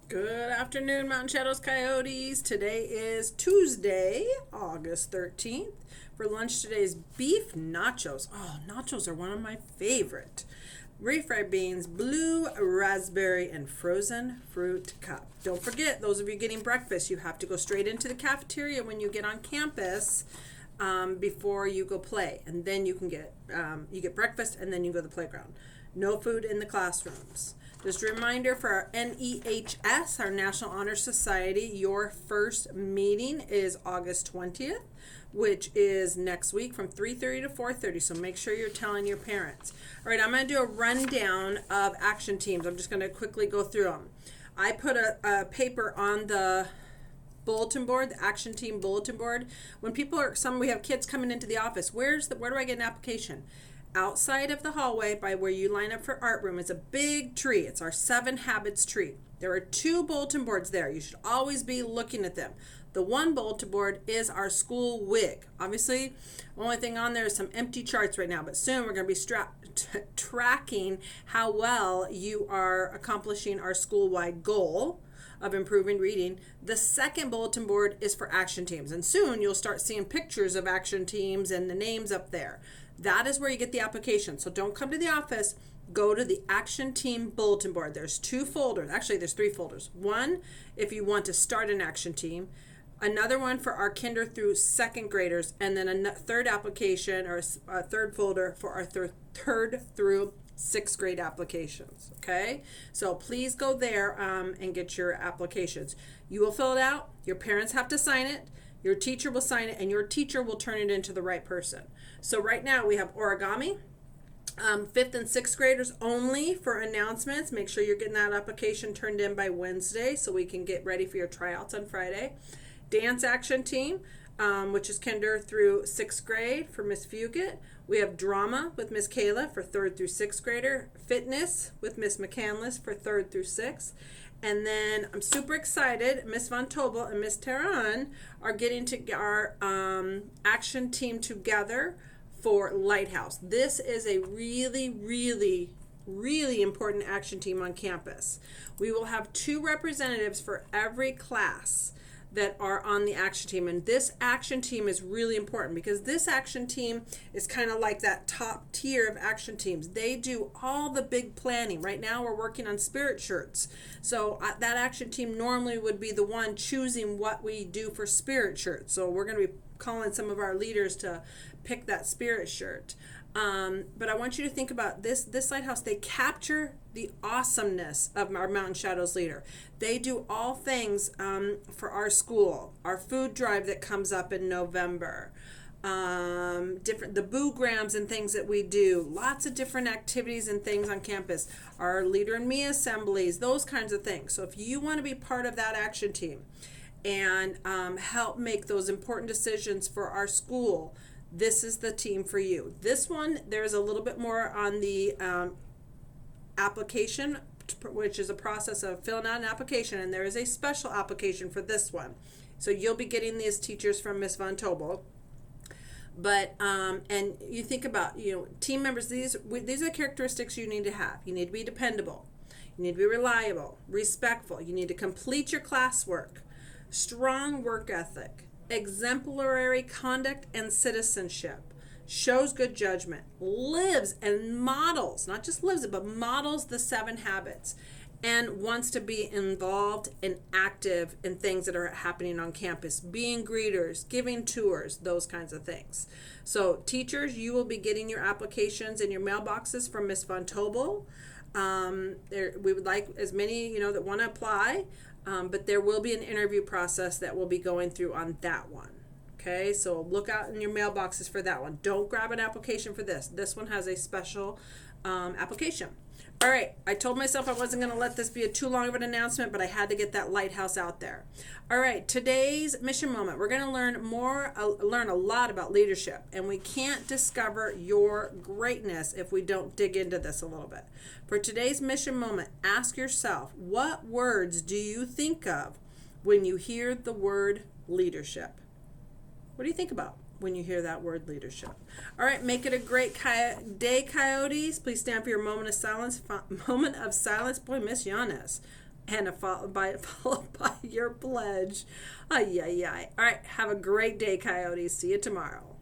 Good afternoon, Mountain Shadows Coyotes. Today is Tuesday, August 13th. For lunch today is beef nachos. Oh, nachos are one of my favorite. Refried beans, blue raspberry, and frozen fruit cup. Don't forget, those of you getting breakfast, you have to go straight into the cafeteria when you get on campus before you go play. And then you can get breakfast and then you go to the playground. No food in the classrooms. Just a reminder for our NEHS, our National Honor Society, your first meeting is August 20th, which is next week from 3:30 to 4:30. So make sure you're telling your parents. All right, I'm going to do a rundown of action teams. I'm just going to quickly go through them. I put a paper on the bulletin board, the action team bulletin board. When we have kids coming into the office, where do I get an application? Outside of the hallway by where you line up for art room is a big tree. It's our 7 Habits tree. There are 2 bulletin boards there. You should always be looking at them. The one bulletin board is our school WIG. Obviously, the only thing on there is some empty charts right now, but soon we're going to be tracking how well you are accomplishing our school-wide goal of improving reading. The second bulletin board is for action teams, and soon you'll start seeing pictures of action teams and the names up there. That is where you get the application. So don't come to the office. Go to the action team bulletin board. There's 2 folders. Actually, there's 3 folders. One, if you want to start an action team. Another one for our kinder through 2nd graders. And then a third application or a third folder for our third through 6th grade applications. Okay? So please go there and get your applications. You will fill it out. Your parents have to sign it. Your teacher will sign it, and your teacher will turn it into the right person. So right now we have origami, 5th and 6th graders only for announcements. Make sure you're getting that application turned in by Wednesday so we can get ready for your tryouts on Friday. Dance action team, which is kinder through 6th grade for Miss Fugit. We have drama with Miss Kayla for 3rd through 6th grader. Fitness with Miss McCandless for 3rd through 6th. And then I'm super excited. Miss Von Tobel and Miss Teran are getting to our action team together for Lighthouse. This is a really, really, really important action team on campus. We will have 2 representatives for every class that are on the action team, and this action team is really important because this action team is kind of like that top tier of action teams. They do all the big planning. Right now we're working on spirit shirts, so that action team normally would be the one choosing what we do for spirit shirts. So we're going to be calling some of our leaders to pick that spirit shirt. But I want you to think about this lighthouse. They capture the awesomeness of our Mountain Shadows leader. They do all things for our school, our food drive that comes up in November, the boograms and things that we do, lots of different activities and things on campus, our Leader and Me assemblies, those kinds of things. So if you want to be part of that action team and help make those important decisions for our school, this is the team for you. This one, there's a little bit more on the application, which is a process of filling out an application, and there is a special application for this one. So you'll be getting these teachers from Miss Von Tobel. But and you think about, team members, these are the characteristics you need to have. You need to be dependable. You need to be reliable, respectful. You need to complete your classwork, strong work ethic, exemplary conduct and citizenship, shows good judgment, lives and models, not just lives it, but models the 7 habits, and wants to be involved and active in things that are happening on campus, being greeters, giving tours, those kinds of things. So teachers, you will be getting your applications in your mailboxes from Miss Von Tobel. We would like as many, that want to apply. But there will be an interview process that we'll be going through on that one. Okay, so look out in your mailboxes for that one. Don't grab an application for this. This one has a special application. All right, I told myself I wasn't going to let this be a too long of an announcement, but I had to get that lighthouse out there. All right, today's mission moment, we're going to learn a lot about leadership, and we can't discover your greatness if we don't dig into this a little bit. For today's mission moment, ask yourself, what words do you think of when you hear the word leadership? What do you think about when you hear that word leadership? All right, make it a great day, Coyotes. Please stand for your moment of silence. Moment of silence. Boy, Miss Yanis. and followed by your pledge. Ay, ay, ay. All right, have a great day, Coyotes. See you tomorrow.